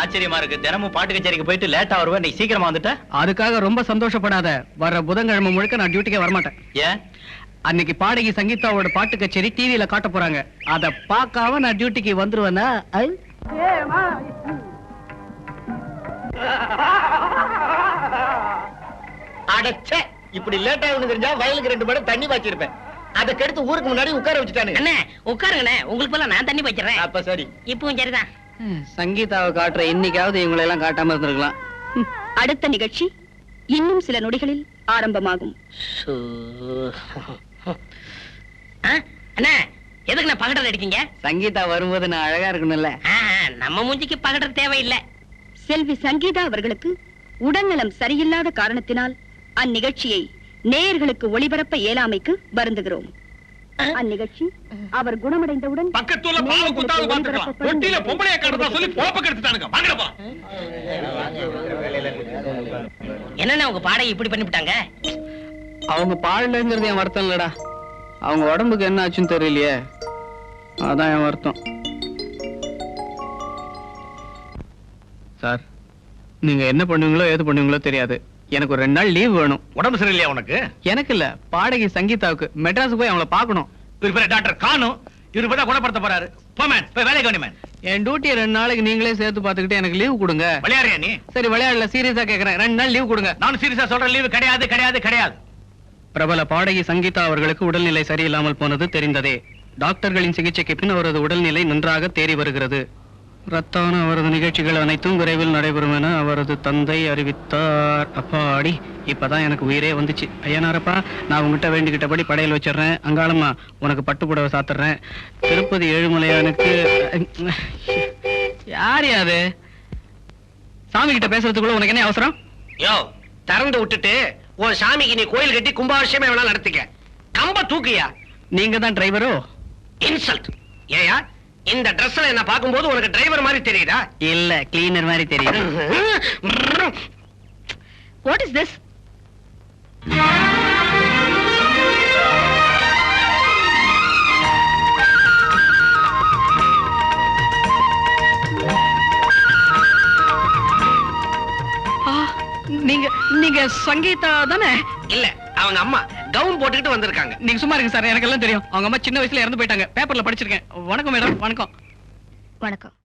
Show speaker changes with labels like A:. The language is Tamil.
A: ஆச்சரியமா இருக்கு. தினமும் பாட்டு கச்சேரிக்கு போயிட்டு லேட்டா வருவேன், நீ சீக்கிரமா வந்துட்ட.
B: அதுக்காக ரொம்ப சந்தோஷப்படாத. வர புதன்கிழமை முழுக்க நான் டியூட்டிக்கே வரமாட்டேன்.
A: ஏன்?
B: அன்னைக்கு பாடகி சங்கீதாவோட பாட்டு கச்சேரி டிவியில காட்ட போறாங்க. அத பாக்காம நான் டியூட்டிக்கு வந்துருவேனா?
C: அடச்சே, இப்படி லேட்டா தெரிஞ்சா வயலுக்கு 2 மணி தண்ணி பாய்ச்சிருப்பேன். அதை கெடுத்து ஊருக்கு முன்னாடி உட்கார வச்சுட்டானு.
D: அண்ணே உட்காருங்கண்ணே, உங்களுக்கு போல நான் தண்ணி பாய்ச்சிடுறேன்.
C: அப்ப சரி.
D: இப்பவும் சரிதான்.
B: சங்கீதாவை காட்டுற இன்னைக்காவது இவங்களை எல்லாம் காட்டாம இருந்திருக்கலாம்.
E: அடுத்த நிகழ்ச்சி இன்னும் சில நொடிகளில் ஆரம்பமாகும்.
D: அண்ணா எதுக்கு நான் பகடர் அடிக்கீங்க?
B: சங்கீதா வரும்போது நான் அழகா இருக்கணும்ல.
D: நம்ம மூஞ்சிக்கு பகடர் தேவையில்லை.
E: செல்வி சங்கீதா அவர்களுக்கு உடல்நலம் சரியில்லாத காரணத்தினால் அந்நிகழ்ச்சியை நேயர்களுக்கு ஒளிபரப்ப இயலாமைக்கு வருந்துகிறோம். அந்நிகழ்ச்சி அவர் குணமடைந்தவுடன்
C: பக்கத்துல பாவ குத்தாவது பாத்துக்கலாம். ஒட்டில பொம்பளைய கடறதா சொல்லி போப்ப கெடுத்துட்டானுங்க. வாங்கடப்பா.
D: என்னன்னா உங்க பாடகை இப்படி பண்ணிவிட்டாங்க?
B: அவங்க பாடலங்கிறது என் வருத்தம் இல்லடா. அவங்க உடம்புக்கு என்ன ஆச்சுன்னு தெரியலையே, அதான் என் வருத்தம். சார், நீங்க என்ன பண்ணுவீங்களோ ஏது பண்ணுவீங்களோ தெரியாது. எனக்கு ஒரு 2 நாள் லீவ் வேணும்.
C: உடம்பு சரியில்லையா உனக்கு?
B: எனக்கு இல்ல, பாடகி சங்கீதாவுக்கு. மெட்ராஸ் போய் அவங்கள பாக்கணும்.
C: இவர் பேர் டாக்டர் கானு. இவர் பேர் குணப்படுத்த போறாரு. போமேன், போய் வேலை கவனிமேன்.
B: என் டியூட்டியை 2 நாளைக்கு நீங்களே சேர்த்து பாத்துக்கிட்டு எனக்கு லீவ் கொடுங்க.
C: விளையாடுறியா நீ?
B: சரி விளையாடல, சீரியஸா கேக்குறேன். 2 நாள் லீவ் கொடுங்க.
C: நான் சீரியஸா சொல்றேன், லீவ் கிடையாது கிடையாது கிடையாது.
B: பிரபல பாடகி சங்கீதா அவர்களுக்கு உடல்நிலை சரியில்லாமல் போனது தெரிந்ததே. டாக்டர்களின் சிகிச்சைக்கு பின் அவரது உடல்நிலை நன்றாக தேறி வருகிறது. ரத்தான அவரது நிகழ்ச்சிகள் அனைத்தும் விரைவில் நடைபெறும் என அவரது தந்தை அறிவித்தார். அப்பாடி, இப்பதான் எனக்கு உயிரே வந்துச்சு. ஐயனாரப்பா, நான் உங்ககிட்ட வேண்டிக்கிட்டபடி படையல் வச்சிடறேன். அங்காளம்மா, உனக்கு பட்டு புடவை சாத்துறேன். திருப்பதி ஏழுமலையானுக்கு யார் யாது? சாமி கிட்ட பேசுறதுக்குள்ள உனக்கு என்ன அவசரம்?
C: யோ, திறந்து விட்டுட்டு உன் சாமிக்கு நீ கோயில் கட்டி கும்பாபிஷேகம் வேணா நடத்திக்க. கம்ப தூக்கியா?
B: நீங்க தான் டிரைவரோ?
C: இன்சல்ட். ஏயா, இந்த ட்ரெஸ்ல என்ன பாக்கும்போது உனக்கு டிரைவர் மாதிரி தெரியுதா?
B: இல்ல, கிளீனர் மாதிரி தெரியுது.
E: What is this?
B: நீங்க சங்கீதா தானே?
C: இல்ல, அவங்க அம்மா கவுன் போட்டுக்கிட்டு வந்திருக்காங்க.
B: நீங்க சும்மா இருங்க சார், எனக்கு எல்லாம் தெரியும். அவங்க அம்மா சின்ன வயசுல இறந்து போயிட்டாங்க. பேப்பர்ல படிச்சிருக்கேன். வணக்கம் மேடம். வணக்கம்.
E: வணக்கம்.